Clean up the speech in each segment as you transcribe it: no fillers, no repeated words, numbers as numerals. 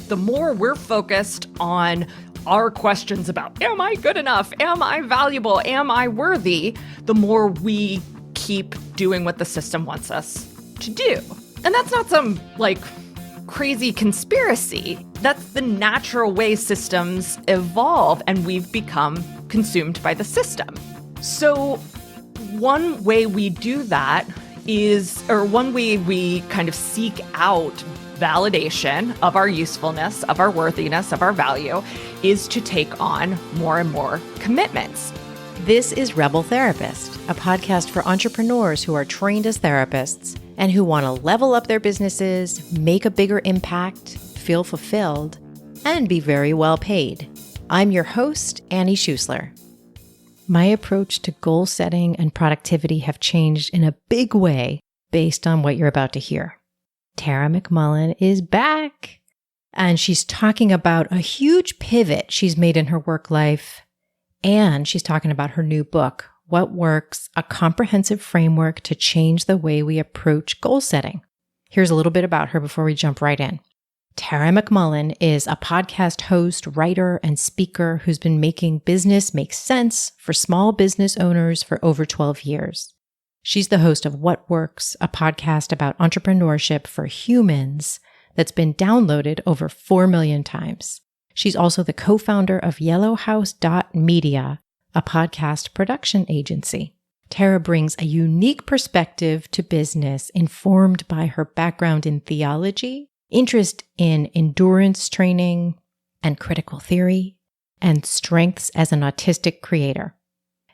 the more we're focused on our questions about, am I good enough? Am I valuable? Am I worthy? The more we keep doing what the system wants us to do. And that's not some crazy conspiracy. That's the natural way systems evolve, and we've become consumed by the system. So one way we do that one way we kind of seek out validation of our usefulness, of our worthiness, of our value, is to take on more and more commitments. This is Rebel Therapist, a podcast for entrepreneurs who are trained as therapists and who want to level up their businesses, make a bigger impact, feel fulfilled, and be very well paid. I'm your host, Annie Schusler. My approach to goal setting and productivity have changed in a big way based on what you're about to hear. Tara McMullin is back, and she's talking about a huge pivot she's made in her work life, and she's talking about her new book, What Works? A Comprehensive Framework to Change the Way We Approach Goal Setting. Here's a little bit about her before we jump right in. Tara McMullin is a podcast host, writer, and speaker who's been making business make sense for small business owners for over 12 years. She's the host of What Works, a podcast about entrepreneurship for humans that's been downloaded over 4 million times. She's also the co-founder of yellowhouse.media, a podcast production agency. Tara brings a unique perspective to business informed by her background in theology, interest in endurance training and critical theory, and strengths as an autistic creator.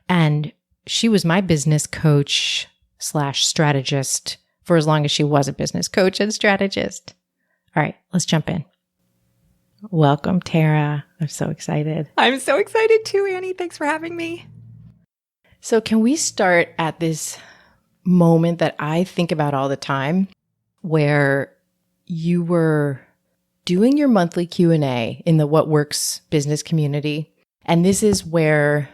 And she was my business coach / strategist for as long as she was a business coach and strategist. All right, let's jump in. Welcome, Tara. I'm so excited. I'm so excited too, Annie. Thanks for having me. So can we start at this moment that I think about all the time where you were doing your monthly Q&A in the What Works business community. And this is where,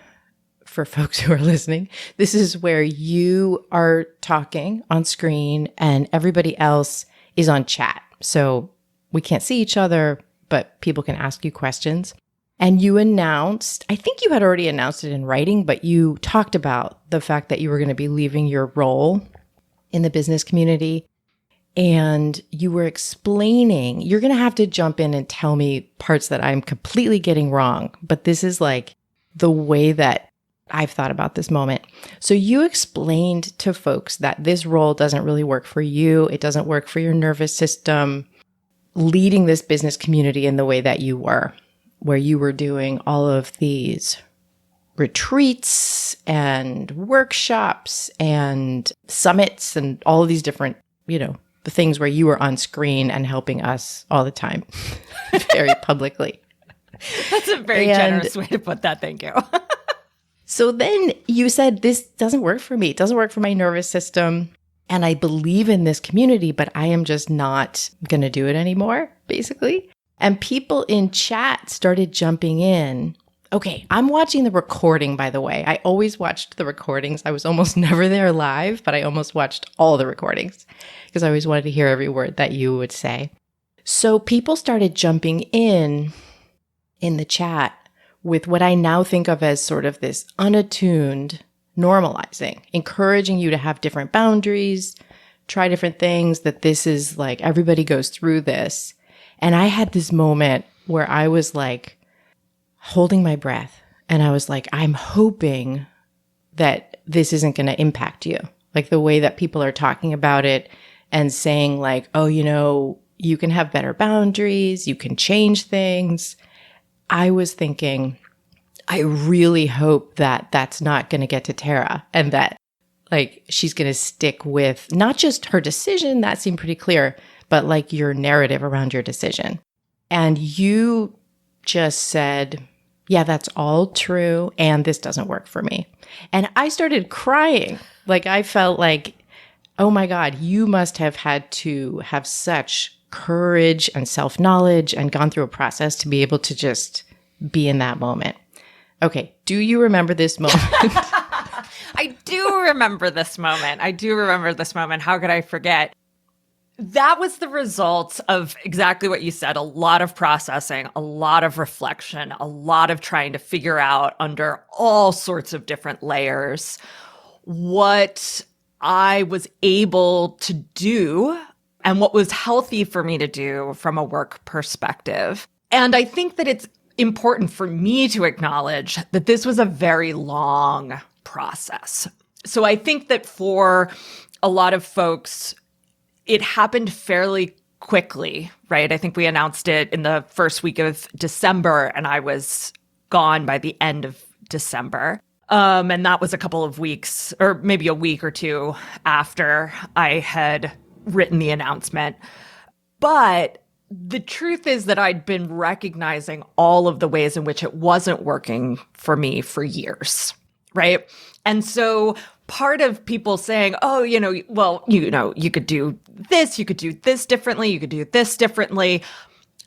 for folks who are listening, this is where you are talking on screen and everybody else is on chat. So we can't see each other, but people can ask you questions. And you announced, I think you had already announced it in writing, but you talked about the fact that you were going to be leaving your role in the business community. And you were explaining, you're going to have to jump in and tell me parts that I'm completely getting wrong, but this is like the way that I've thought about this moment. So you explained to folks that this role doesn't really work for you. It doesn't work for your nervous system, leading this business community in the way that you were, where you were doing all of these retreats and workshops and summits and all of these different, the things where you were on screen and helping us all the time, very publicly. That's a very generous way to put that. Thank you. So then you said, this doesn't work for me. It doesn't work for my nervous system. And I believe in this community, but I am just not going to do it anymore, basically. And people in chat started jumping in. Okay, I'm watching the recording, by the way. I always watched the recordings. I was almost never there live, but I almost watched all the recordings because I always wanted to hear every word that you would say. So people started jumping in the chat with what I now think of as sort of this unattuned normalizing, encouraging you to have different boundaries, try different things, that this is like everybody goes through this. And I had this moment where I was like, holding my breath. And I was like, I'm hoping that this isn't going to impact you. Like the way that people are talking about it and saying like, oh, you can have better boundaries. You can change things. I was thinking, I really hope that that's not going to get to Tara and that like she's going to stick with not just her decision, that seemed pretty clear, but like your narrative around your decision. And you just said, yeah, that's all true. And this doesn't work for me. And I started crying. Like I felt like, oh my God, you must have had to have such courage and self-knowledge and gone through a process to be able to just be in that moment. Okay. Do you remember this moment? I do remember this moment. How could I forget? That was the result of exactly what you said, a lot of processing, a lot of reflection, a lot of trying to figure out under all sorts of different layers what I was able to do and what was healthy for me to do from a work perspective. And I think that it's important for me to acknowledge that this was a very long process. So I think that for a lot of folks, it happened fairly quickly, right? I think we announced it in the first week of December, and I was gone by the end of December. And that was a couple of weeks, or maybe a week or two after I had written the announcement. But the truth is that I'd been recognizing all of the ways in which it wasn't working for me for years, right? And so part of people saying, oh, you could do this differently, you could do this differently.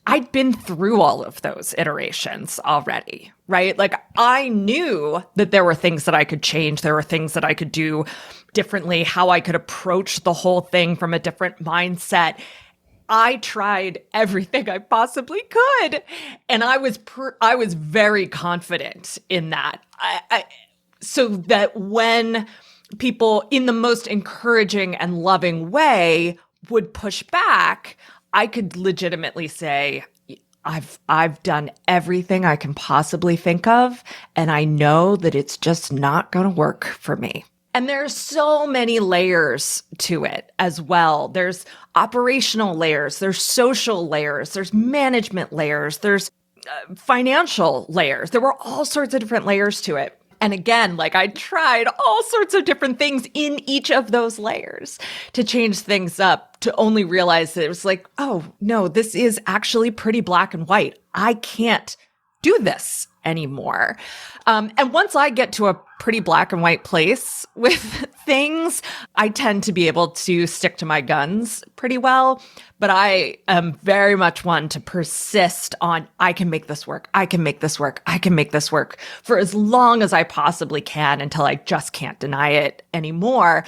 I'd been through all of those iterations already, right? Like I knew that there were things that I could change. There were things that I could do differently, how I could approach the whole thing from a different mindset. I tried everything I possibly could. And I was very confident in that. So that when people in the most encouraging and loving way would push back, I could legitimately say, I've done everything I can possibly think of, and I know that it's just not going to work for me. And there's so many layers to it as well. There's operational layers, there's social layers, there's management layers, there's financial layers. There were all sorts of different layers to it. And again, like I tried all sorts of different things in each of those layers to change things up, to only realize that it was like, oh, no, this is actually pretty black and white. I can't do this anymore. And once I get to a pretty black and white place with things, I tend to be able to stick to my guns pretty well. But I am very much one to persist on, I can make this work. I can make this work. I can make this work for as long as I possibly can until I just can't deny it anymore.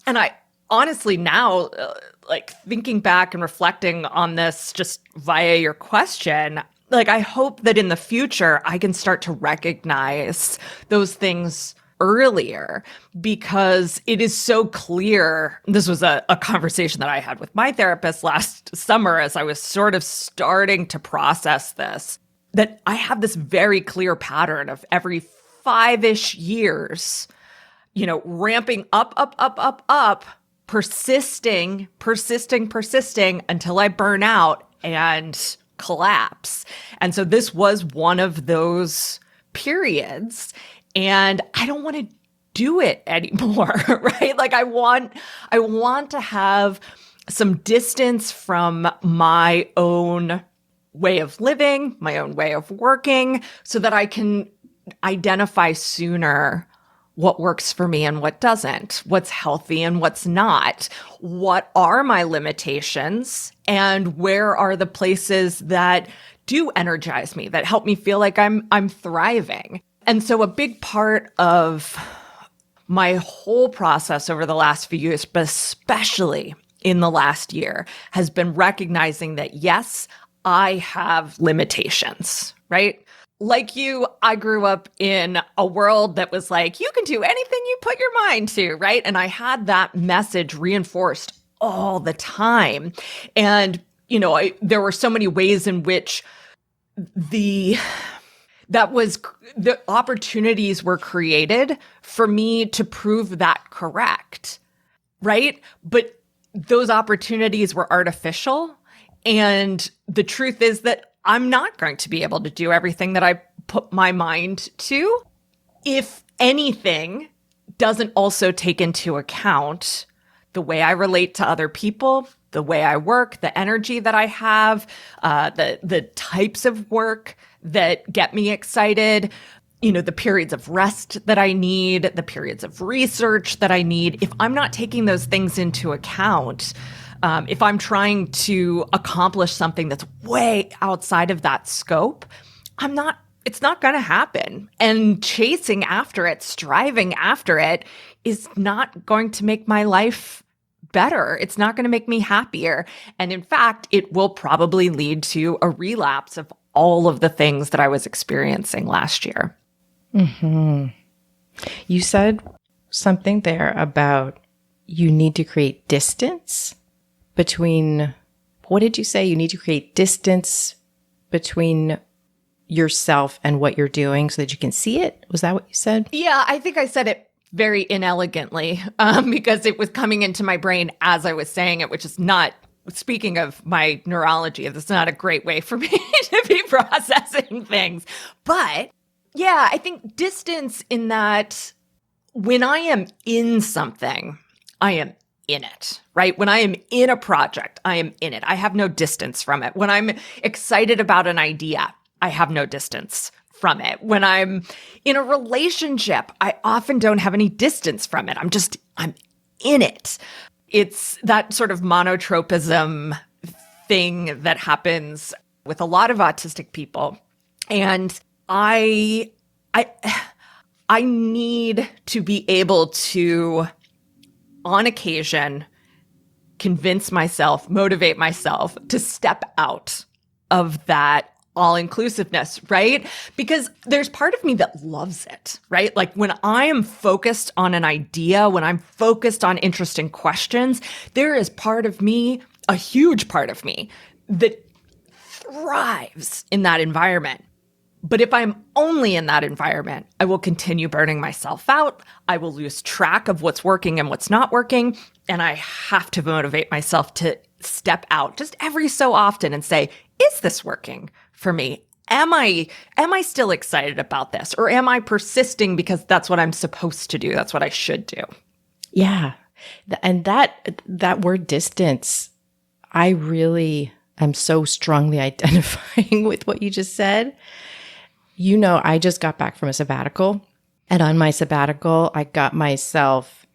And I honestly now, like thinking back and reflecting on this just via your question, like I hope that in the future I can start to recognize those things earlier, because it is so clear. This was a conversation that I had with my therapist last summer as I was sort of starting to process this, that I have this very clear pattern of every 5-ish years, ramping up, persisting until I burn out and collapse. And so this was one of those periods. And I don't want to do it anymore, right? Like I want to have some distance from my own way of living, my own way of working, so that I can identify sooner what works for me and what doesn't, what's healthy and what's not, what are my limitations, and where are the places that do energize me, that help me feel like I'm thriving. And so a big part of my whole process over the last few years, but especially in the last year, has been recognizing that, yes, I have limitations, right? Like you, I grew up in a world that was like, you can do anything you put your mind to, right? And I had that message reinforced all the time. And, there were so many ways in which the opportunities were created for me to prove that correct, right? But those opportunities were artificial. And the truth is that I'm not going to be able to do everything that I put my mind to. If anything doesn't also take into account the way I relate to other people, the way I work, the energy that I have, the types of work that get me excited, the periods of rest that I need, the periods of research that I need. If I'm not taking those things into account, if I'm trying to accomplish something that's way outside of that scope, it's not going to happen. And chasing after it, striving after it is not going to make my life better. It's not going to make me happier. And in fact, it will probably lead to a relapse of all of the things that I was experiencing last year. Mm-hmm. You said something there about you need to create distance between, what did you say? You need to create distance between yourself and what you're doing so that you can see it? Was that what you said? Yeah, I think I said it very inelegantly because it was coming into my brain as I was saying it, which is not, speaking of my neurology, that's not a great way for me to be processing things. But yeah, I think distance in that when I am in something, I am in it, right? When I am in a project, I am in it. I have no distance from it. When I'm excited about an idea, I have no distance from it. When I'm in a relationship, I often don't have any distance from it. I'm in it. It's that sort of monotropism thing that happens with a lot of autistic people. And I need to be able to, on occasion, convince myself, motivate myself to step out of that all-inclusiveness, right? Because there's part of me that loves it, right? Like when I am focused on an idea, when I'm focused on interesting questions, there is part of me, a huge part of me, that thrives in that environment. But if I'm only in that environment, I will continue burning myself out. I will lose track of what's working and what's not working. And I have to motivate myself to step out just every so often and say, is this working for me? Am I still excited about this? Or am I persisting because that's what I'm supposed to do? That's what I should do. Yeah. And that word distance, I really am so strongly identifying with what you just said. You know, I just got back from a sabbatical, and on my sabbatical, I got myself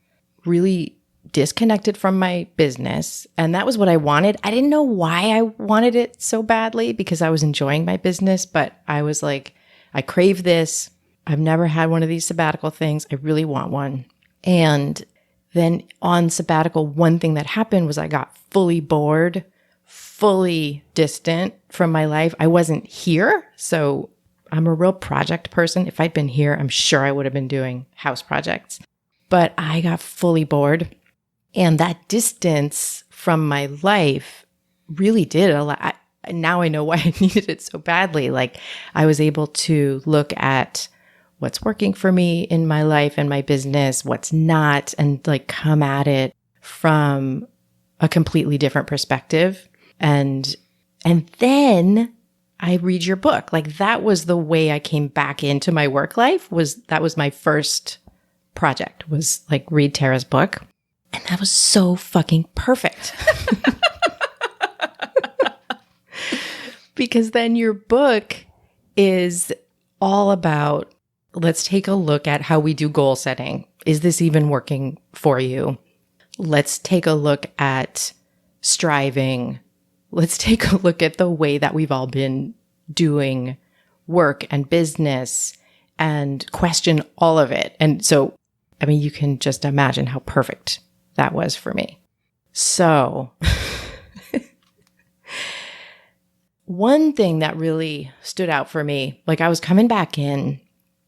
really disconnected from my business, and that was what I wanted. I didn't know why I wanted it so badly because I was enjoying my business, but I was like, I crave this. I've never had one of these sabbatical things. I really want one. And then on sabbatical, one thing that happened was I got fully bored, fully distant from my life. I wasn't here, so I'm a real project person. If I'd been here, I'm sure I would have been doing house projects. But I got fully bored. And that distance from my life really did a lot. Now I know why I needed it so badly. Like I was able to look at what's working for me in my life and my business, what's not, and like come at it from a completely different perspective. And then I read your book. Like that was the way I came back into my work life. That was my first project, was like read Tara's book. And that was so fucking perfect. Because then your book is all about, let's take a look at how we do goal setting. Is this even working for you? Let's take a look at striving. Let's take a look at the way that we've all been doing work and business and question all of it. And so, I mean, you can just imagine how perfect that was for me. So one thing that really stood out for me, like I was coming back in,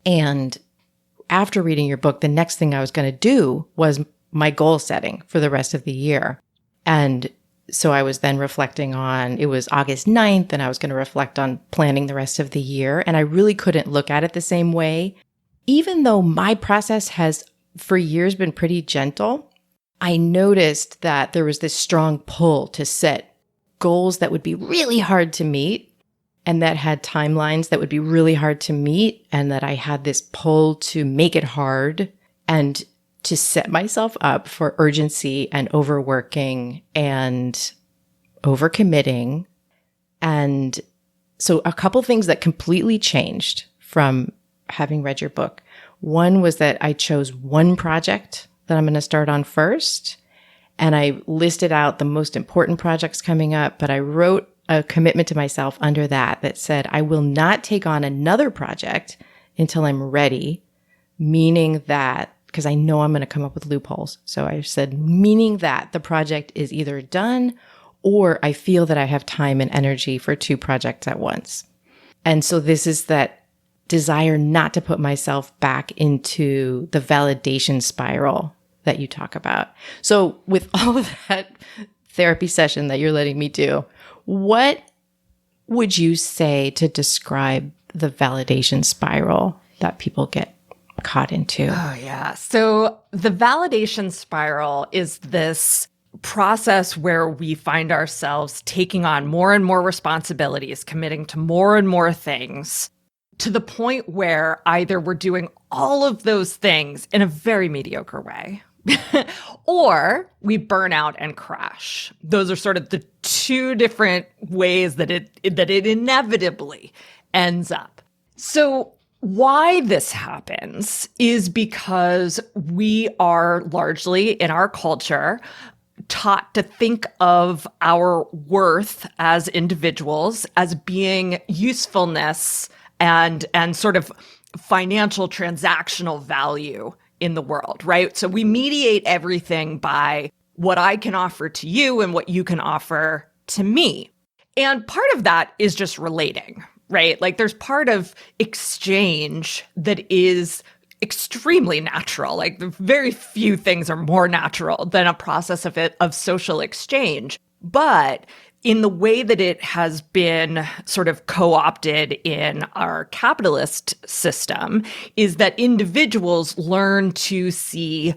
and after reading your book, the next thing I was going to do was my goal setting for the rest of the year. And so I was then reflecting on, it was August 9th, and I was going to reflect on planning the rest of the year. And I really couldn't look at it the same way. Even though my process has for years been pretty gentle, I noticed that there was this strong pull to set goals that would be really hard to meet and that had timelines that would be really hard to meet, and that I had this pull to make it hard and to set myself up for urgency and overworking and overcommitting. And so a couple things that completely changed from having read your book. One was that I chose one project that I'm going to start on first. And I listed out the most important projects coming up, but I wrote a commitment to myself under that said, I will not take on another project until I'm ready, meaning that because I know I'm going to come up with loopholes. So I said, meaning that the project is either done or I feel that I have time and energy for two projects at once. And so this is that desire not to put myself back into the validation spiral that you talk about. So with all of that therapy session that you're letting me do, what would you say to describe the validation spiral that people get caught into? Oh, yeah. So the validation spiral is this process where we find ourselves taking on more and more responsibilities, committing to more and more things, to the point where either we're doing all of those things in a very mediocre way, or we burn out and crash. Those are sort of the two different ways that it inevitably ends up. So why this happens is because we are largely in our culture taught to think of our worth as individuals as being usefulness and sort of financial transactional value in the world, right? So we mediate everything by what I can offer to you and what you can offer to me. And part of that is just relating, right? Like there's part of exchange that is extremely natural. Like very few things are more natural than a process of social exchange. But in the way that it has been sort of co-opted in our capitalist system is that individuals learn to see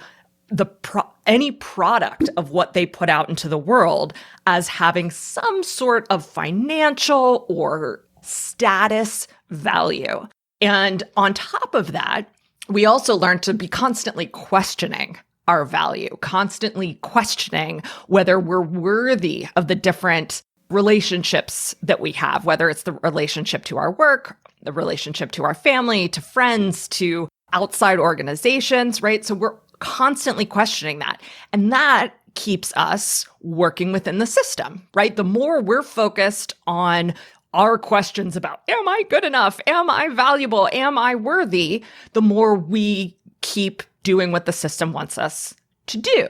any product of what they put out into the world as having some sort of financial or status value. And on top of that, we also learn to be constantly questioning our value, constantly questioning whether we're worthy of the different relationships that we have, whether it's the relationship to our work, the relationship to our family, to friends, to outside organizations, right? So we're constantly questioning that. And that keeps us working within the system, right? The more we're focused on our questions about, am I good enough? Am I valuable? Am I worthy? The more we keep doing what the system wants us to do.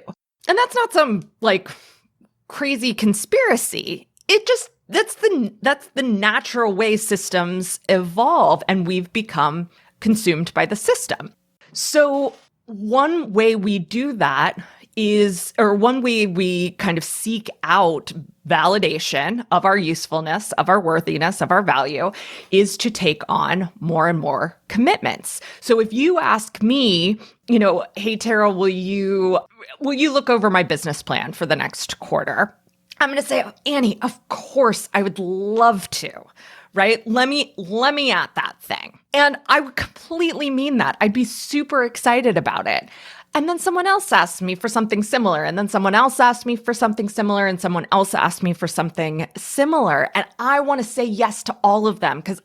And that's not some like crazy conspiracy. That's the natural way systems evolve, and we've become consumed by the system. So one way we do that one way we kind of seek out validation of our usefulness, of our worthiness, of our value, is to take on more and more commitments. So if you ask me, hey, Tara, will you look over my business plan for the next quarter? I'm going to say, Annie, of course, I would love to, right? Let me at that thing. And I would completely mean that. I'd be super excited about it. And then someone else asked me for something similar. And then someone else asked me for something similar. And someone else asked me for something similar. And I want to say yes to all of them because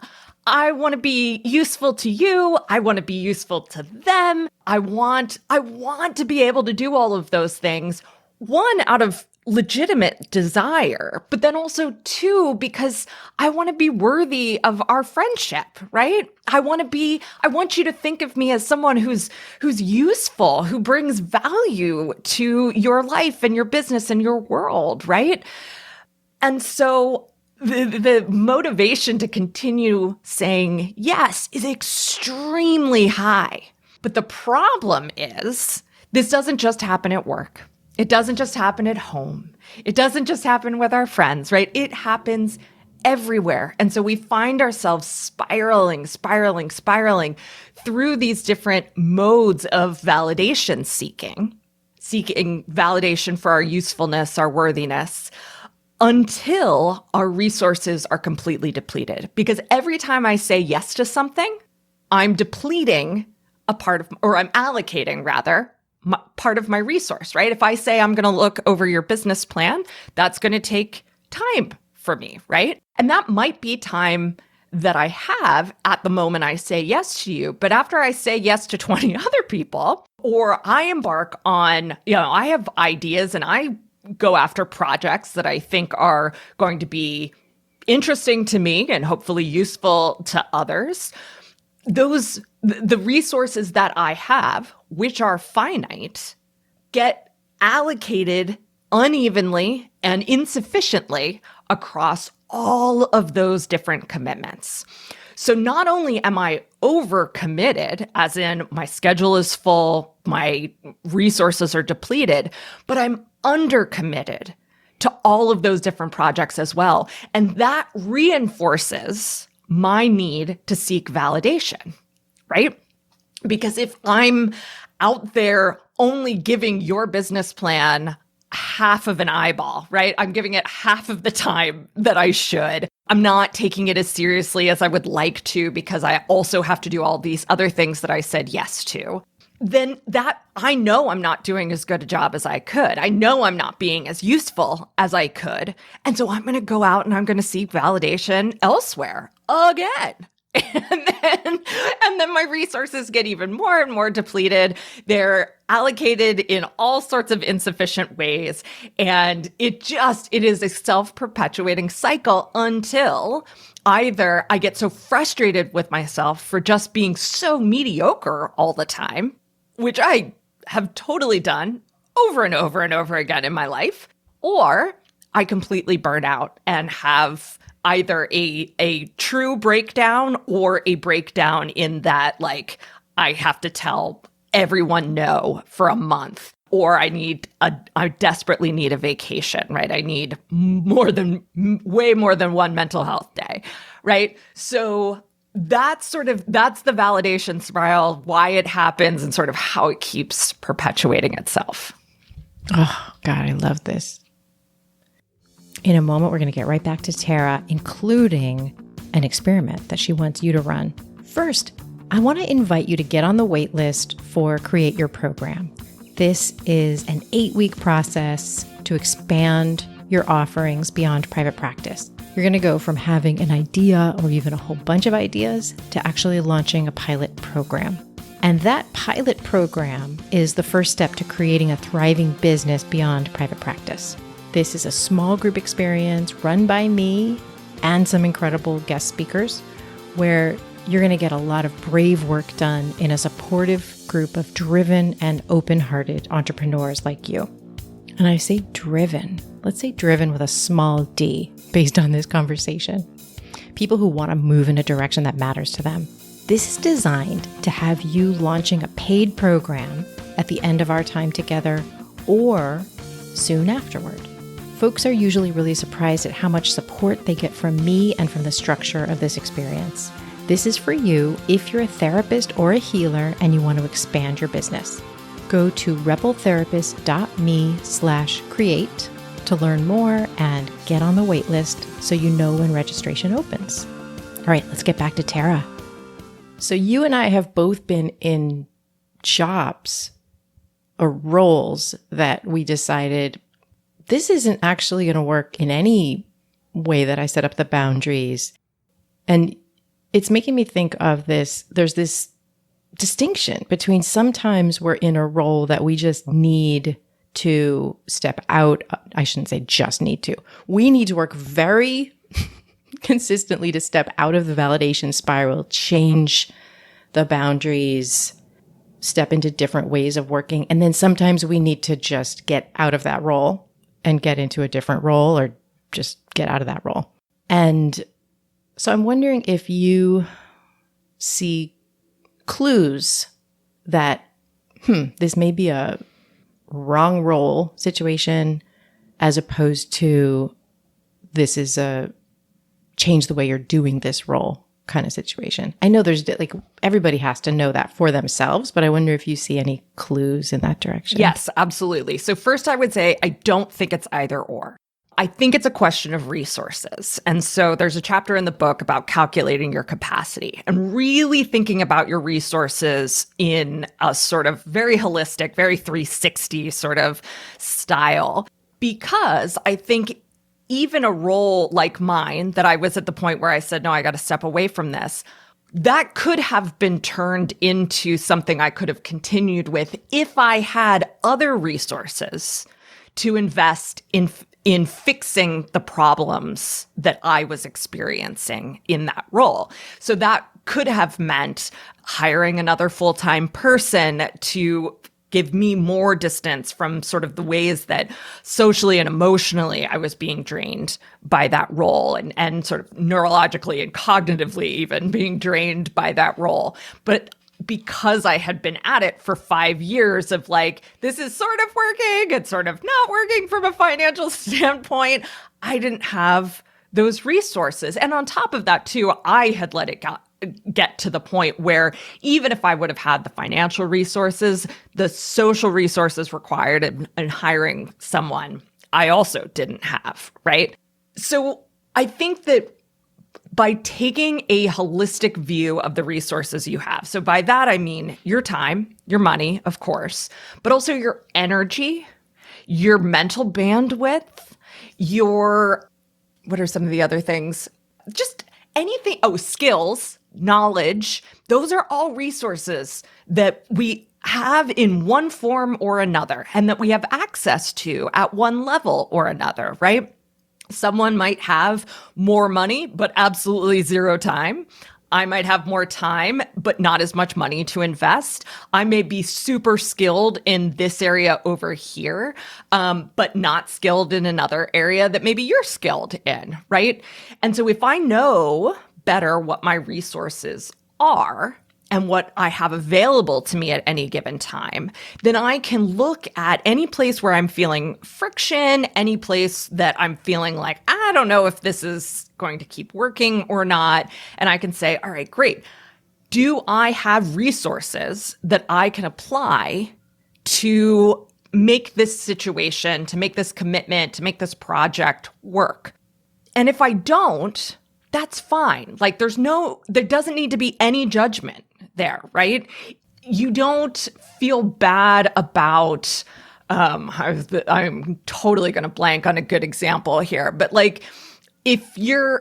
I want to be useful to you. I want to be useful to them. I want to be able to do all of those things. One, out of legitimate desire, but then also two, because I want to be worthy of our friendship, right? I want you to think of me as someone who's useful, who brings value to your life and your business and your world, right? And so the motivation to continue saying yes is extremely high. But the problem is this doesn't just happen at work. It doesn't just happen at home. It doesn't just happen with our friends, right? It happens everywhere. And so we find ourselves spiraling through these different modes of validation seeking validation for our usefulness, our worthiness, until our resources are completely depleted. Because every time I say yes to something, I'm depleting I'm allocating rather, part of my resource, right? If I say I'm going to look over your business plan, that's going to take time for me, right? And that might be time that I have at the moment I say yes to you. But after I say yes to 20 other people, or I embark on, I have ideas and I go after projects that I think are going to be interesting to me and hopefully useful to others, the resources that I have which are finite, get allocated unevenly and insufficiently across all of those different commitments. So not only am I overcommitted, as in my schedule is full, my resources are depleted, but I'm undercommitted to all of those different projects as well. And that reinforces my need to seek validation, right? Because if I'm out there only giving your business plan half of an eyeball, right? I'm giving it half of the time that I should. I'm not taking it as seriously as I would like to because I also have to do all these other things that I said yes to. Then that I know I'm not doing as good a job as I could. I know I'm not being as useful as I could. And so I'm going to go out and I'm going to seek validation elsewhere again. And then my resources get even more and more depleted. They're allocated in all sorts of insufficient ways. And it is a self-perpetuating cycle until either I get so frustrated with myself for just being so mediocre all the time, which I have totally done over and over and over again in my life, or I completely burn out and have either a true breakdown or a breakdown in that, like, I have to tell everyone no for a month, or I desperately need a vacation, right? I need way more than one mental health day, right? So that's the validation spiral, why it happens and sort of how it keeps perpetuating itself. Oh, God, I love this. In a moment, we're going to get right back to Tara, including an experiment that she wants you to run. First, I want to invite you to get on the wait list for Create Your Program. This is an 8-week process to expand your offerings beyond private practice. You're going to go from having an idea or even a whole bunch of ideas to actually launching a pilot program. And that pilot program is the first step to creating a thriving business beyond private practice. This is a small group experience run by me and some incredible guest speakers where you're going to get a lot of brave work done in a supportive group of driven and open-hearted entrepreneurs like you. And I say driven. Let's say driven with a small d based on this conversation. People who want to move in a direction that matters to them. This is designed to have you launching a paid program at the end of our time together or soon afterward. Folks are usually really surprised at how much support they get from me and from the structure of this experience. This is for you if you're a therapist or a healer and you want to expand your business. Go to rebeltherapist.me/create to learn more and get on the wait list so you know when registration opens. All right, let's get back to Tara. So you and I have both been in jobs or roles that we decided this isn't actually going to work in any way that I set up the boundaries. And it's making me think of this. There's this distinction between sometimes we're in a role that we just need to step out. I shouldn't say just need to. We need to work very consistently to step out of the validation spiral, change the boundaries, step into different ways of working. And then sometimes we need to just get out of that role and get into a different role or just get out of that role. And so I'm wondering if you see clues that, this may be a wrong role situation as opposed to this is a change the way you're doing this role kind of situation. I know there's like everybody has to know that for themselves, but I wonder if you see any clues in that direction. Yes, absolutely. So first I would say I don't think it's either or. I think it's a question of resources. And so there's a chapter in the book about calculating your capacity and really thinking about your resources in a sort of very holistic, very 360 sort of style. Because I think even a role like mine that I was at the point where I said, no, I got to step away from this, that could have been turned into something I could have continued with if I had other resources to invest in fixing the problems that I was experiencing in that role. So that could have meant hiring another full-time person to give me more distance from sort of the ways that socially and emotionally I was being drained by that role, and sort of neurologically and cognitively even being drained by that role. But because I had been at it for 5 years of like, this is sort of working, it's sort of not working from a financial standpoint, I didn't have those resources. And on top of that too, I had let it get to the point where even if I would have had the financial resources, the social resources required in hiring someone, I also didn't have, right? So I think that by taking a holistic view of the resources you have, so by that I mean your time, your money, of course, but also your energy, your mental bandwidth, what are some of the other things? Just anything, skills, knowledge, those are all resources that we have in one form or another and that we have access to at one level or another, right? Someone might have more money, but absolutely zero time. I might have more time, but not as much money to invest. I may be super skilled in this area over here, but not skilled in another area that maybe you're skilled in, right? And so if I know better what my resources are and what I have available to me at any given time, then I can look at any place where I'm feeling friction, any place that I'm feeling like, I don't know if this is going to keep working or not. And I can say, all right, great. Do I have resources that I can apply to make this situation, to make this commitment, to make this project work? And if I don't, that's fine. Like there doesn't need to be any judgment there, right? You don't feel bad about, I'm totally going to blank on a good example here, but like if you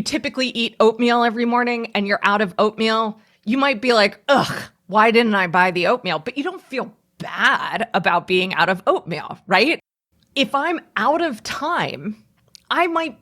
typically eat oatmeal every morning and you're out of oatmeal, you might be like, ugh, why didn't I buy the oatmeal? But you don't feel bad about being out of oatmeal, right? If I'm out of time, I might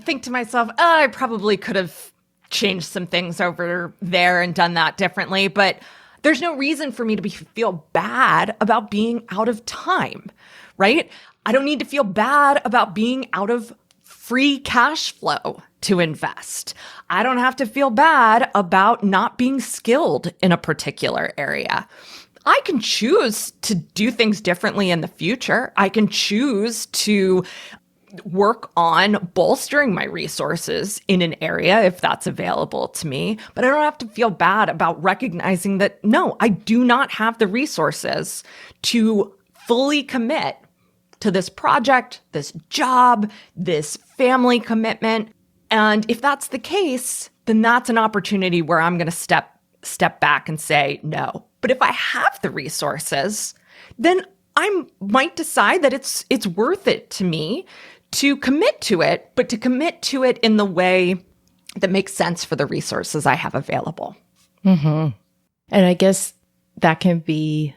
think to myself, I probably could have changed some things over there and done that differently, but there's no reason for me to feel bad about being out of time, right? I don't need to feel bad about being out of free cash flow to invest. I don't have to feel bad about not being skilled in a particular area. I can choose to do things differently in the future. I can choose to work on bolstering my resources in an area if that's available to me. But I don't have to feel bad about recognizing that, no, I do not have the resources to fully commit to this project, this job, this family commitment. And if that's the case, then that's an opportunity where I'm going to step back and say no. But if I have the resources, then I might decide that it's worth it to me to commit to it, but to commit to it in the way that makes sense for the resources I have available. Mm-hmm. And I guess that can be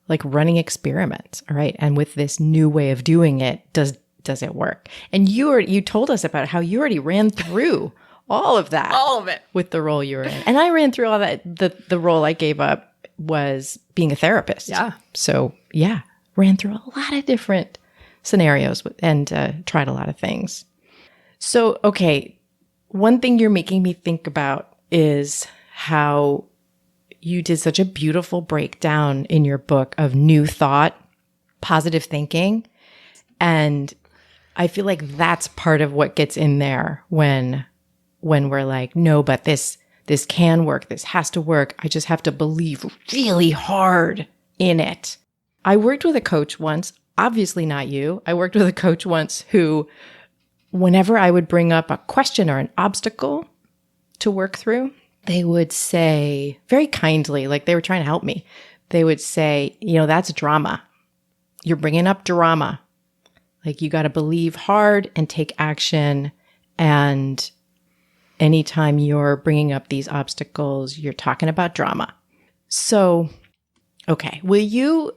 like running experiments, right? And with this new way of doing it, does it work? And you told us about how you already ran through all of that. All of it. With the role you were in. And I ran through all that. The role I gave up was being a therapist. Yeah. So yeah, ran through a lot of different scenarios and tried a lot of things. So, okay, one thing you're making me think about is how you did such a beautiful breakdown in your book of new thought, positive thinking. And I feel like that's part of what gets in there when we're like, no, but this can work. This has to work. I just have to believe really hard in it. I worked with a coach once. Obviously not you. I worked with a coach once who, whenever I would bring up a question or an obstacle to work through, they would say very kindly, like they were trying to help me, they would say, that's drama. You're bringing up drama. Like you got to believe hard and take action. And anytime you're bringing up these obstacles, you're talking about drama. So, okay, will you...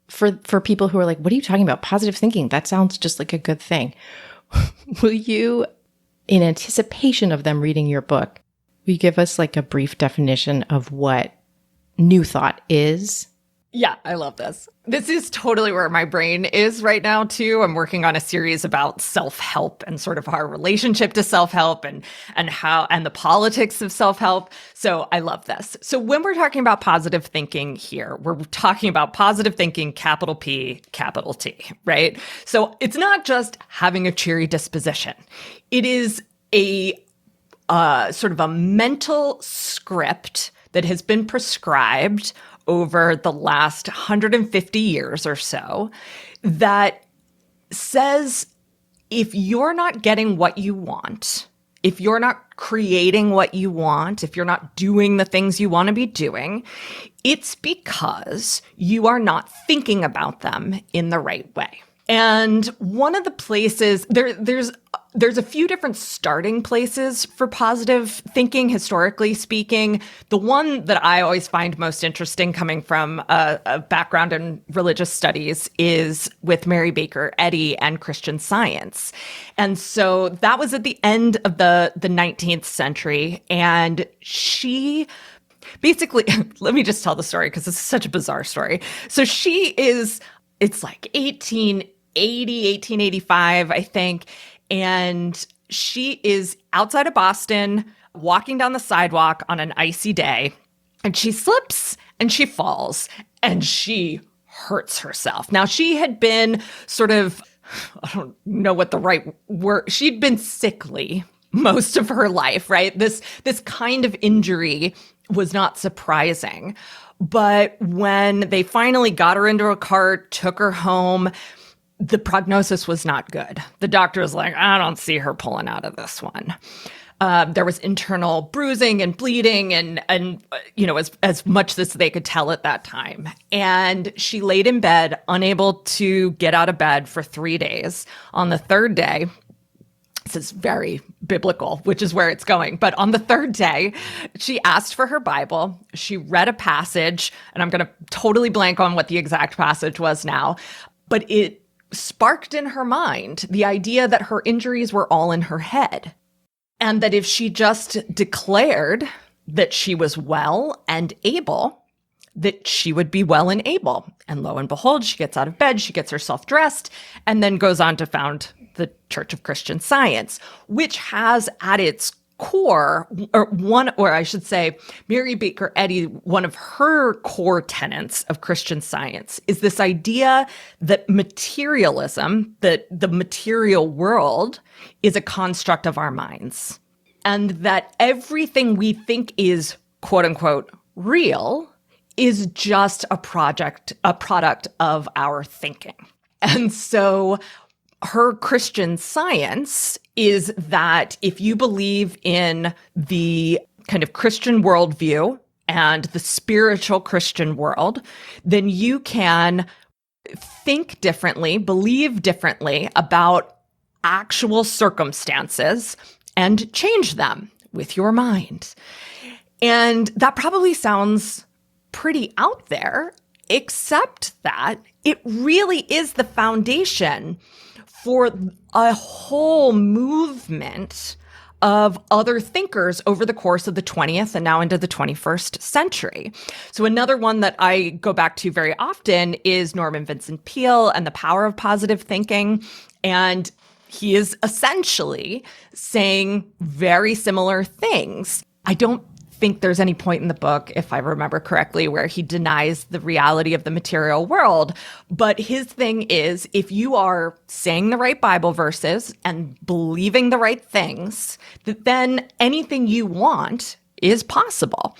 For people who are like, what are you talking about? Positive thinking. That sounds just like a good thing. Will you, in anticipation of them reading your book, Will you give us like a brief definition of what new thought is? Yeah, I love this. This is totally where my brain is right now, too. I'm working on a series about self-help and sort of our relationship to self-help and the politics of self-help. So I love this. So when we're talking about positive thinking here, we're talking about positive thinking, capital P, capital T, right? So it's not just having a cheery disposition. It is a sort of a mental script that has been prescribed over the last 150 years or so that says if you're not getting what you want, if you're not creating what you want, if you're not doing the things you want to be doing, it's because you are not thinking about them in the right way. And one of the places, there's a few different starting places for positive thinking, historically speaking. The one that I always find most interesting coming from a background in religious studies is with Mary Baker Eddy and Christian Science. And so that was at the end of the 19th century. And she basically, let me just tell the story because it's such a bizarre story. So it's like 1885, I think. And she is outside of Boston, walking down the sidewalk on an icy day, and she slips and she falls and she hurts herself. Now, she had been sort of, I don't know what the right word, she'd been sickly most of her life, right? This kind of injury was not surprising. But when they finally got her into a cart, took her home, the prognosis was not good. The doctor was like, I don't see her pulling out of this one. There was internal bruising and bleeding and as much as they could tell at that time. And she laid in bed, unable to get out of bed for 3 days. On the third day, this is very biblical, which is where it's going. But on the third day, she asked for her Bible. She read a passage, and I'm going to totally blank on what the exact passage was now, but it sparked in her mind the idea that her injuries were all in her head, and that if she just declared that she was well and able, that she would be well and able. And lo and behold, she gets out of bed, she gets herself dressed, and then goes on to found the Church of Christian Science, which has at its core, or I should say, Mary Baker Eddy, one of her core tenets of Christian Science is this idea that materialism, that the material world is a construct of our minds, and that everything we think is quote unquote real is just a product of our thinking. And so her Christian Science is that if you believe in the kind of Christian worldview and the spiritual Christian world, then you can think differently, believe differently about actual circumstances and change them with your mind. And that probably sounds pretty out there, except that it really is the foundation for a whole movement of other thinkers over the course of the 20th and now into the 21st century. So another one that I go back to very often is Norman Vincent Peale and the power of positive thinking. And he is essentially saying very similar things. I don't think there's any point in the book, if I remember correctly, where he denies the reality of the material world. But his thing is, if you are saying the right Bible verses and believing the right things, then anything you want is possible.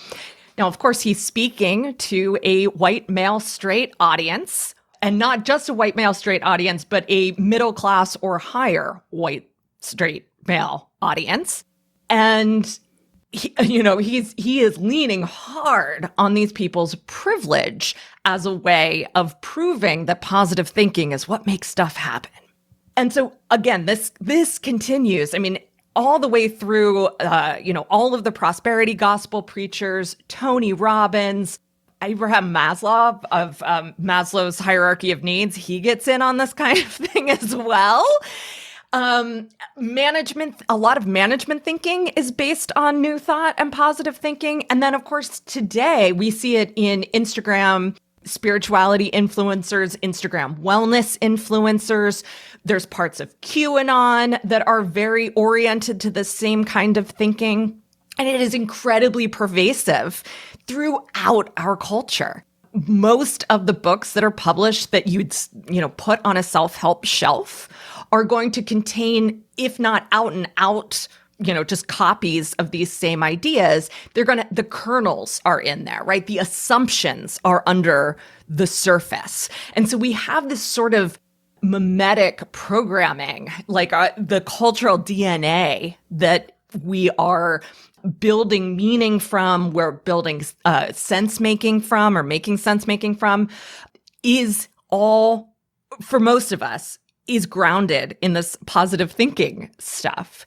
Now, of course, he's speaking to a white male straight audience, and not just a white male straight audience, but a middle class or higher white straight male audience. And he is leaning hard on these people's privilege as a way of proving that positive thinking is what makes stuff happen. And so again, this continues. I mean, all the way through, all of the prosperity gospel preachers, Tony Robbins, Abraham Maslow of Maslow's hierarchy of needs, he gets in on this kind of thing as well. A lot of management thinking is based on new thought and positive thinking. And then, of course, today we see it in Instagram spirituality influencers, Instagram wellness influencers. There's parts of QAnon that are very oriented to the same kind of thinking. And it is incredibly pervasive throughout our culture. Most of the books that are published that you'd, put on a self-help shelf are going to contain, if not out and out, just copies of these same ideas. The kernels are in there, right? The assumptions are under the surface. And so we have this sort of mimetic programming, like the cultural DNA that we are building meaning from, we're building sense making from, or making sense making from, is all, for most of us, is grounded in this positive thinking stuff.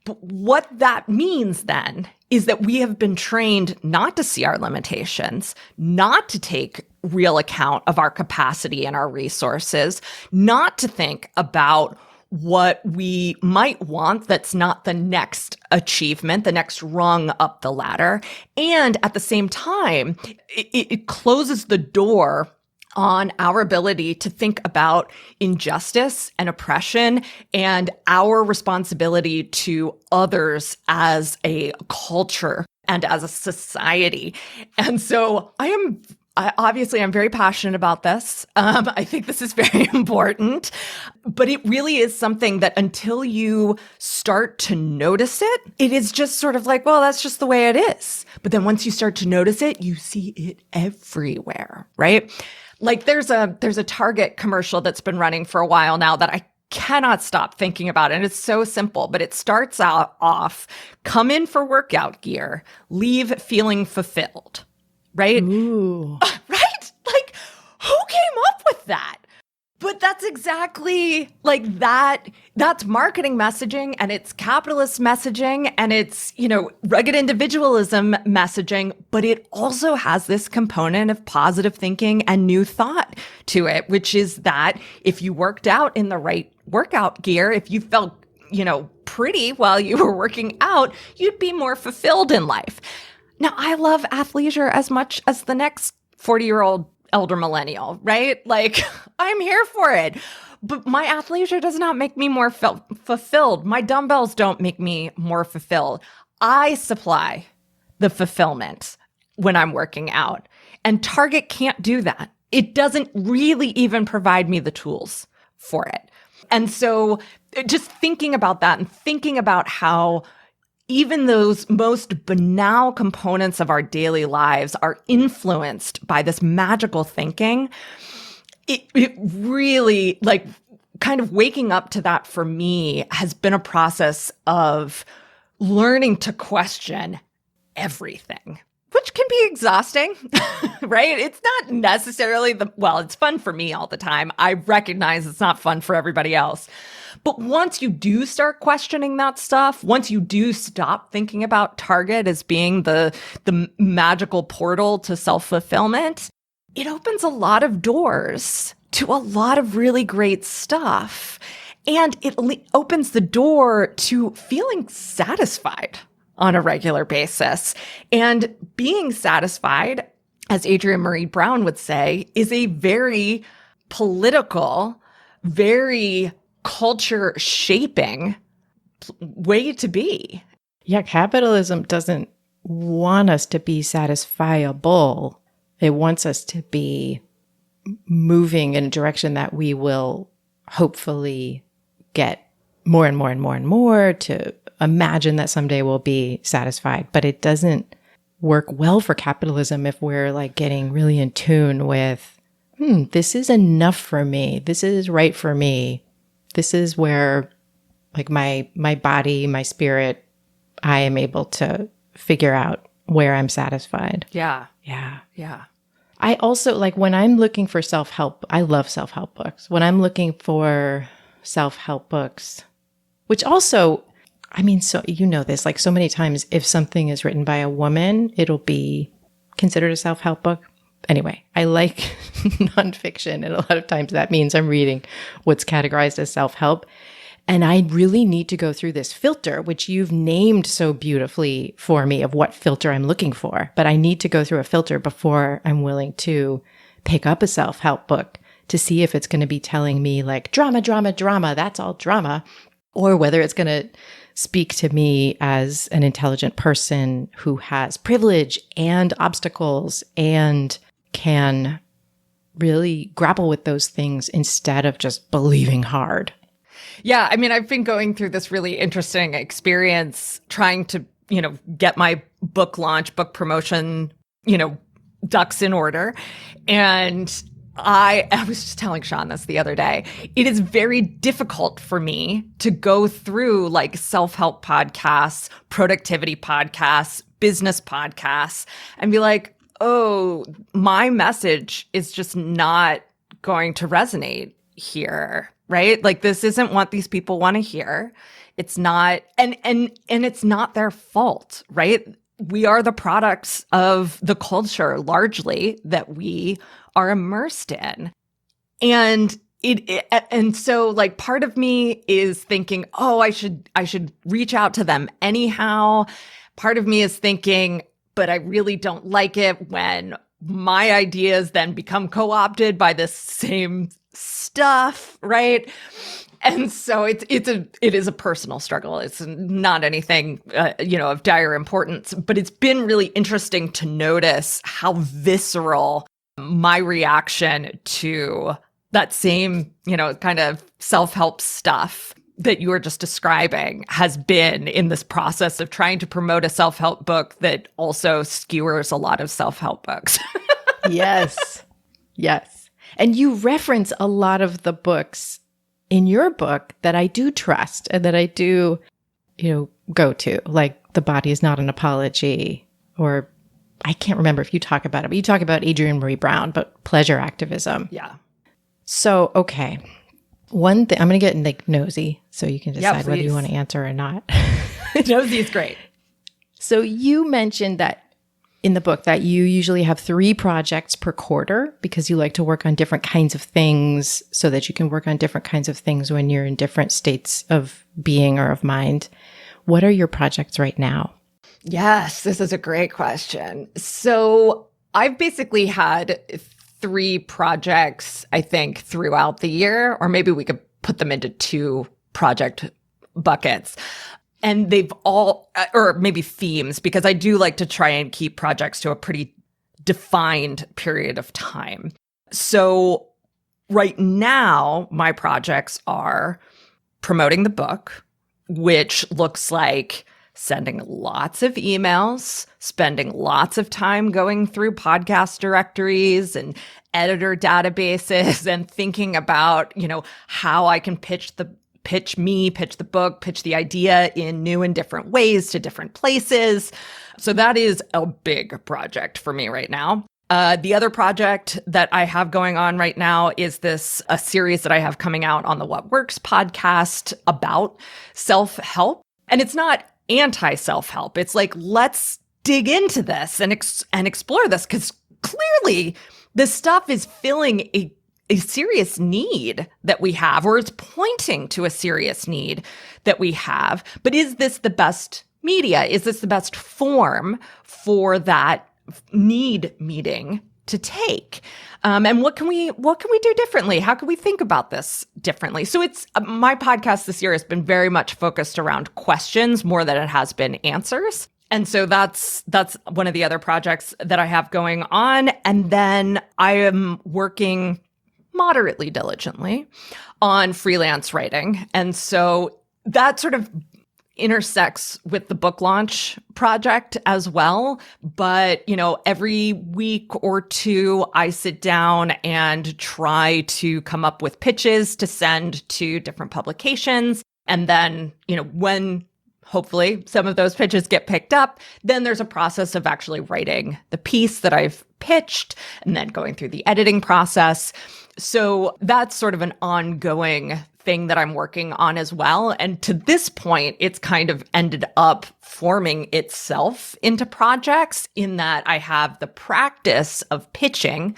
But what that means then is that we have been trained not to see our limitations, not to take real account of our capacity and our resources, not to think about what we might want that's not the next achievement, the next rung up the ladder. And at the same time, it closes the door on our ability to think about injustice and oppression and our responsibility to others as a culture and as a society. And so I'm very passionate about this. I think this is very important, but it really is something that until you start to notice it, it is just sort of like, well, that's just the way it is. But then once you start to notice it, you see it everywhere, right? Like there's a Target commercial that's been running for a while now that I cannot stop thinking about. And it's so simple, but it starts out off, come in for workout gear, leave feeling fulfilled, right? Ooh. Right? Like, who came up with that? But that's exactly like that. That's marketing messaging, and it's capitalist messaging, and it's, rugged individualism messaging, but it also has this component of positive thinking and new thought to it, which is that if you worked out in the right workout gear, if you felt, pretty while you were working out, you'd be more fulfilled in life. Now, I love athleisure as much as the next 40-year-old elder millennial, right? Like, I'm here for it. But my athleisure does not make me more fulfilled. My dumbbells don't make me more fulfilled. I supply the fulfillment when I'm working out. And Target can't do that. It doesn't really even provide me the tools for it. And so just thinking about that and thinking about how even those most banal components of our daily lives are influenced by this magical thinking, it really, like, kind of waking up to that for me has been a process of learning to question everything, which can be exhausting, right? It's not necessarily it's fun for me all the time. I recognize it's not fun for everybody else. But once you do start questioning that stuff, once you do stop thinking about Target as being the magical portal to self-fulfillment, it opens a lot of doors to a lot of really great stuff. And it opens the door to feeling satisfied on a regular basis. And being satisfied, as Adrienne Maree Brown would say, is a very political, very culture shaping way to be. Yeah, capitalism doesn't want us to be satisfiable. It wants us to be moving in a direction that we will hopefully get more and more and more and more, to imagine that someday we'll be satisfied. But it doesn't work well for capitalism if we're like getting really in tune with, this is enough for me. This is right for me. This is where, like, my body, my spirit, I am able to figure out where I'm satisfied. Yeah. Yeah. Yeah. I also, like, when I'm looking for self-help, I love self-help books. When I'm looking for self-help books, which also, I mean, so you know this, like, so many times if something is written by a woman, it'll be considered a self-help book. Anyway, I like nonfiction, and a lot of times that means I'm reading what's categorized as self-help. And I really need to go through this filter, which you've named so beautifully for me of what filter I'm looking for. But I need to go through a filter before I'm willing to pick up a self-help book to see if it's going to be telling me like drama, drama, drama, that's all drama, or whether it's going to speak to me as an intelligent person who has privilege and obstacles and can really grapple with those things instead of just believing hard. Yeah, I mean, I've been going through this really interesting experience trying to, get my book launch, book promotion, ducks in order. And I was just telling Sean this the other day. It is very difficult for me to go through like self-help podcasts, productivity podcasts, business podcasts, and be like, oh, my message is just not going to resonate here, right? Like this isn't what these people want to hear. It's not, and it's not their fault, right? We are the products of the culture largely that we are immersed in. And and so like part of me is thinking, oh, I should reach out to them anyhow. Part of me is thinking, but I really don't like it when my ideas then become co-opted by this same stuff, right? And so it is a personal struggle. It's not anything, of dire importance, but it's been really interesting to notice how visceral my reaction to that same, kind of self-help stuff that you were just describing has been in this process of trying to promote a self-help book that also skewers a lot of self-help books. Yes. Yes. And you reference a lot of the books in your book that I do trust and that I do, go to, like The Body is Not an Apology, or I can't remember if you talk about it, but you talk about Adrienne Marie Brown, but pleasure activism. Yeah. So, okay. One thing, I'm going to get like nosy so you can decide whether you please. want to answer or not. Nosy is great. So you mentioned that in the book that you usually have 3 projects per quarter because you like to work on different kinds of things so that you can work on different kinds of things when you're in different states of being or of mind. What are your projects right now? Yes, this is a great question. So I've basically had 3 projects, I think, throughout the year, or maybe we could put them into 2 project buckets. And they've all, or maybe themes, because I do like to try and keep projects to a pretty defined period of time. So right now, my projects are promoting the book, which looks like sending lots of emails, spending lots of time going through podcast directories and editor databases and thinking about, how I can pitch the book, pitch the idea in new and different ways to different places. So that is a big project for me right now. The other project that I have going on right now is a series that I have coming out on the What Works podcast about self-help. And it's not anti-self-help. It's like, let's dig into this and explore this, because clearly this stuff is filling a serious need that we have, or it's pointing to a serious need that we have. But is this the best media? Is this the best form for that need meeting to take? And what can we do differently? How can we think about this differently? So it's my podcast this year has been very much focused around questions more than it has been answers. And so that's one of the other projects that I have going on. And then I am working moderately diligently on freelance writing. And so that sort of intersects with the book launch project as well. But, every week or 2, I sit down and try to come up with pitches to send to different publications. And then, when hopefully some of those pitches get picked up, then there's a process of actually writing the piece that I've pitched and then going through the editing process. So that's sort of an ongoing thing that I'm working on as well. And to this point, it's kind of ended up forming itself into projects in that I have the practice of pitching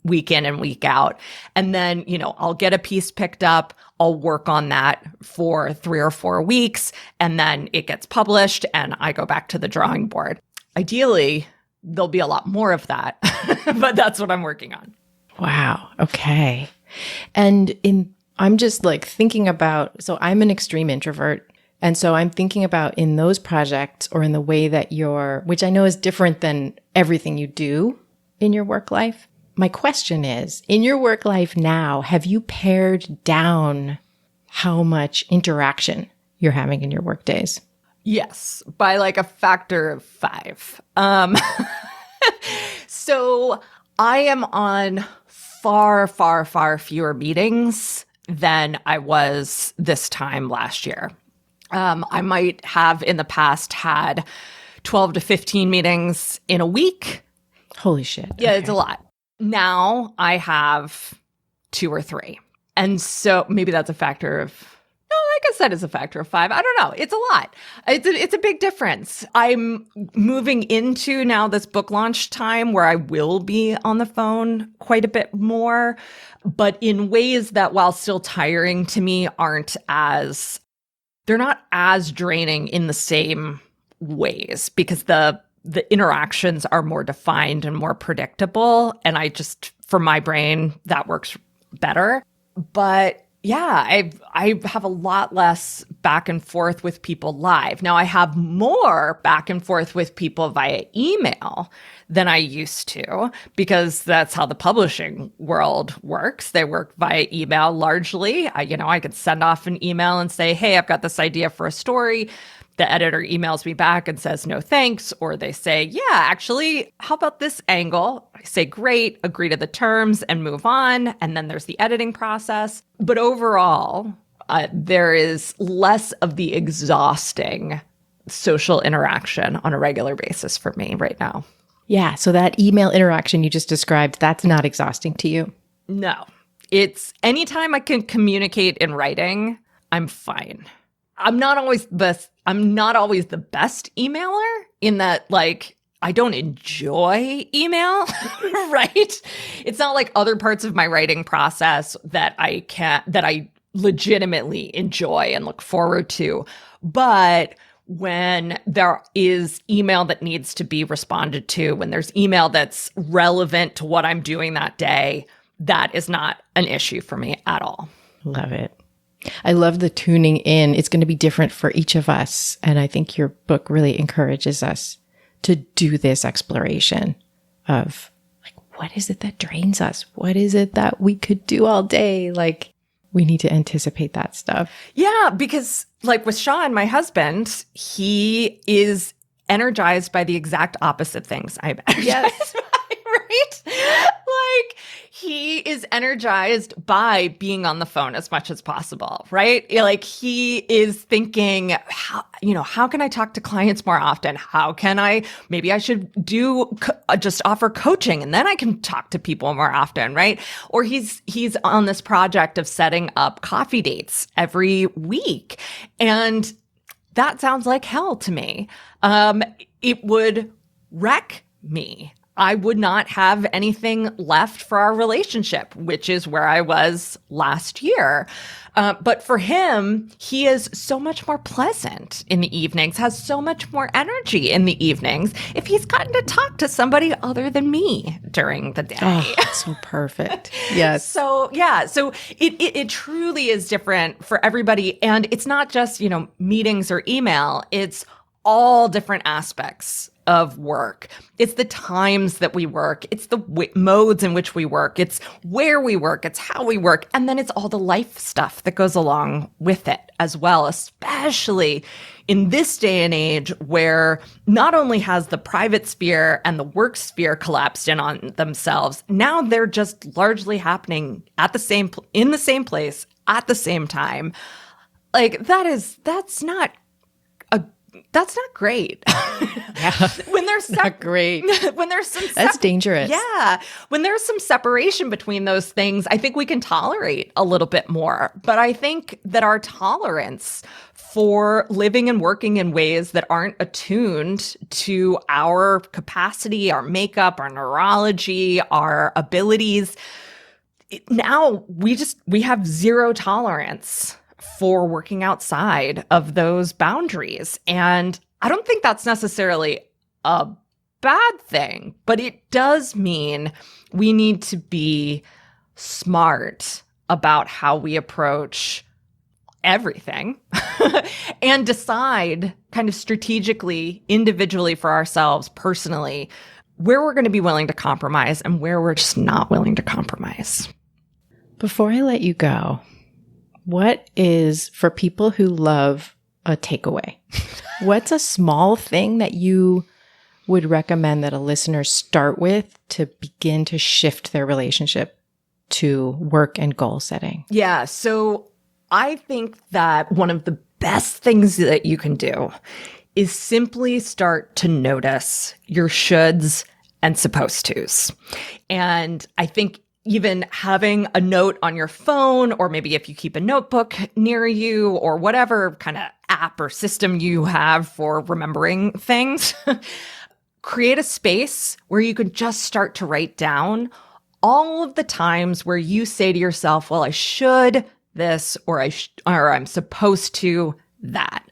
week in and week out. And then, I'll get a piece picked up. I'll work on that for 3 or 4 weeks, and then it gets published and I go back to the drawing board. Ideally, there'll be a lot more of that, but that's what I'm working on. Wow. Okay. And I'm just like thinking about, so I'm an extreme introvert. And so I'm thinking about in those projects or in the way that which I know is different than everything you do in your work life. My question is, in your work life now, have you pared down how much interaction you're having in your work days? Yes, by like a factor of 5. So I am on far, far, far fewer meetings than I was this time last year. I might have in the past had 12 to 15 meetings in a week. Holy shit. Yeah, Okay. It's a lot. Now I have 2 or 3. And so maybe that's a factor of, no, I guess that is a factor of 5. I don't know. It's a lot. It's a big difference. I'm moving into now this book launch time where I will be on the phone quite a bit more, but in ways that, while still tiring to me, they're not as draining in the same ways because the interactions are more defined and more predictable. And for my brain, that works better. But yeah, I have a lot less back and forth with people live. Now I have more back and forth with people via email than I used to, because that's how the publishing world works. They work via email largely. I could send off an email and say, hey, I've got this idea for a story. The editor emails me back and says, no, thanks. Or they say, yeah, actually, how about this angle? I say, great, agree to the terms and move on. And then there's the editing process. But overall, there is less of the exhausting social interaction on a regular basis for me right now. Yeah. So that email interaction you just described, that's not exhausting to you? No. It's anytime I can communicate in writing, I'm fine. I'm not always the best emailer in that, like, I don't enjoy email, right? It's not like other parts of my writing process that I legitimately enjoy and look forward to. But when there is email that needs to be responded to, when there's email that's relevant to what I'm doing that day, that is not an issue for me at all. Love it. I love the tuning in. It's going to be different for each of us. And I think your book really encourages us to do this exploration of, like, what is it that drains us? What is it that we could do all day? Like, we need to anticipate that stuff. Yeah, because like with Sean, my husband, he is energized by the exact opposite things I'm energized by, right? Like, he is energized by being on the phone as much as possible, right? Like, he is thinking, how can I talk to clients more often? Maybe I should just offer coaching and then I can talk to people more often, right? Or he's on this project of setting up coffee dates every week. And that sounds like hell to me. It would wreck me. I would not have anything left for our relationship, which is where I was last year. But for him, he is so much more pleasant in the evenings, has so much more energy in the evenings if he's gotten to talk to somebody other than me during the day. Oh, so perfect. Yes. So it truly is different for everybody. And it's not just, meetings or email. It's all different aspects of work. It's the times that we work. It's the modes in which we work. It's where we work. It's how we work. And then it's all the life stuff that goes along with it as well, especially in this day and age where not only has the private sphere and the work sphere collapsed in on themselves, now they're just largely happening in the same place at the same time. Like, that's not That's not great. Yeah. When there's Not great. when there's some That's dangerous. Yeah. When there's some separation between those things, I think we can tolerate a little bit more. But I think that our tolerance for living and working in ways that aren't attuned to our capacity, our makeup, our neurology, our abilities, now we have zero tolerance for working outside of those boundaries. And I don't think that's necessarily a bad thing, but it does mean we need to be smart about how we approach everything and decide kind of strategically, individually for ourselves, personally, where we're going to be willing to compromise and where we're just not willing to compromise. Before I let you go, what is, for people who love a takeaway, what's a small thing that you would recommend that a listener start with to begin to shift their relationship to work and goal setting? Yeah. So I think that one of the best things that you can do is simply start to notice your shoulds and supposed tos. And I think even having a note on your phone, or maybe if you keep a notebook near you, or whatever kind of app or system you have for remembering things, create a space where you can just start to write down all of the times where you say to yourself, well, I should this, or I'm supposed to that.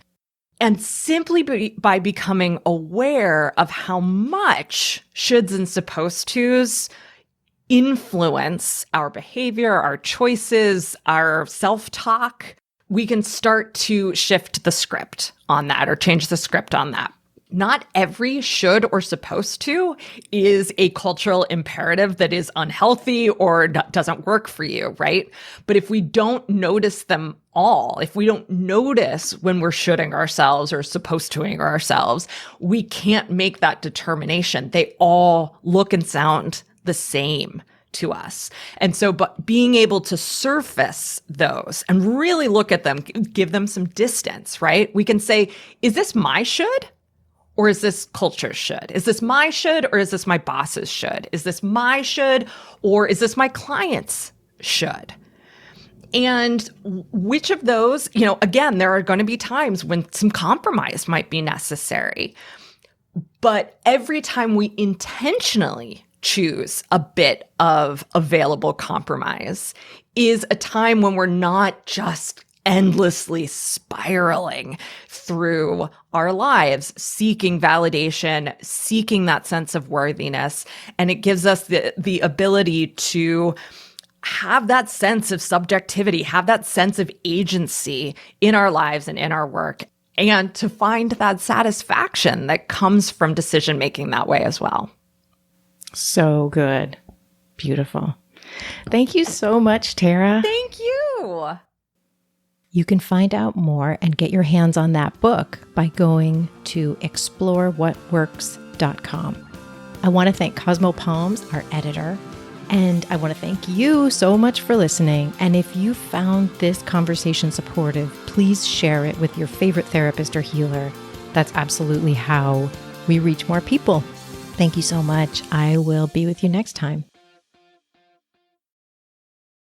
And simply by becoming aware of how much shoulds and supposed tos influence our behavior, our choices, our self-talk, we can start to shift the script on that or change the script on that. Not every should or supposed to is a cultural imperative that is unhealthy or doesn't work for you, right? But if we don't notice them all, if we don't notice when we're shoulding ourselves or supposed toing ourselves, we can't make that determination. They all look and sound the same to us. And so, but being able to surface those and really look at them, give them some distance, right? We can say, is this my should? Or is this culture's should? Is this my should or is this my boss's should? Is this my should or is this my client's should? And which of those, again, there are going to be times when some compromise might be necessary. But every time we intentionally choose a bit of available compromise is a time when we're not just endlessly spiraling through our lives, seeking validation, seeking that sense of worthiness. And it gives us the ability to have that sense of subjectivity, have that sense of agency in our lives and in our work, and to find that satisfaction that comes from decision making that way as well. So good. Beautiful. Thank you so much, Tara. Thank you. You can find out more and get your hands on that book by going to explorewhatworks.com. I want to thank Cosmo Palms, our editor, and I want to thank you so much for listening. And if you found this conversation supportive, please share it with your favorite therapist or healer. That's absolutely how we reach more people. Thank you so much. I will be with you next time.